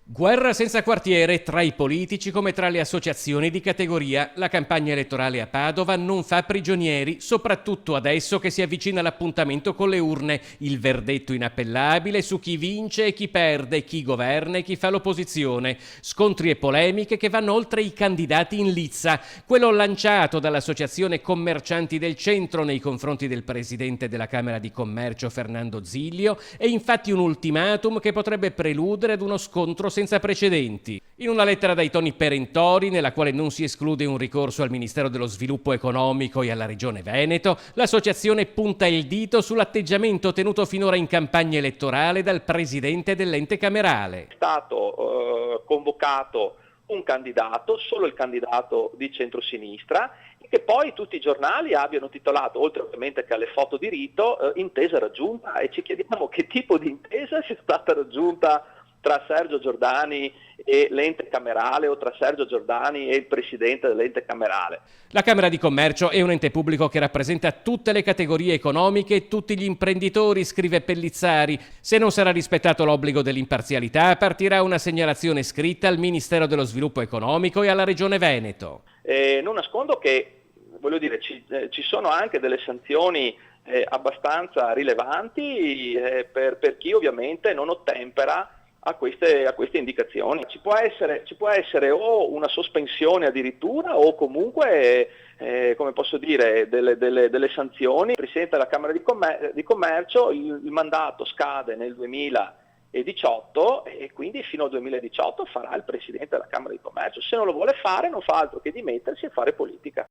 Guerra senza quartiere tra i politici come tra le associazioni di categoria. La campagna elettorale a Padova non fa prigionieri, soprattutto adesso che si avvicina l'appuntamento con le urne. Il verdetto inappellabile su chi vince e chi perde, chi governa e chi fa l'opposizione. Scontri e polemiche che vanno oltre i candidati in lizza. Quello lanciato dall'Associazione Commercianti del Centro nei confronti del presidente della Camera di Commercio Fernando Zilio è infatti un ultimatum che potrebbe preludere ad uno scontro senza precedenti. In una lettera dai toni perentori, nella quale non si esclude un ricorso al Ministero dello Sviluppo Economico e alla Regione Veneto, l'associazione punta il dito sull'atteggiamento tenuto finora in campagna elettorale dal presidente dell'ente camerale. È stato convocato un candidato, solo il candidato di centrosinistra, e che poi tutti i giornali abbiano titolato, oltre ovviamente che alle foto di rito, intesa raggiunta, e ci chiediamo che tipo di intesa sia stata raggiunta tra Sergio Giordani e l'ente camerale o tra Sergio Giordani e il presidente dell'ente camerale. La Camera di Commercio è un ente pubblico che rappresenta tutte le categorie economiche e tutti gli imprenditori, scrive Pellizzari. Se non sarà rispettato l'obbligo dell'imparzialità, partirà una segnalazione scritta al Ministero dello Sviluppo Economico e alla Regione Veneto. Non nascondo che, ci sono anche delle sanzioni abbastanza rilevanti per chi ovviamente non ottempera a queste indicazioni. Ci può essere o una sospensione addirittura o comunque delle sanzioni. Il Presidente della Camera di Commercio, il mandato scade nel 2018 e quindi fino al 2018 farà il Presidente della Camera di Commercio. Se non lo vuole fare non fa altro che dimettersi e fare politica.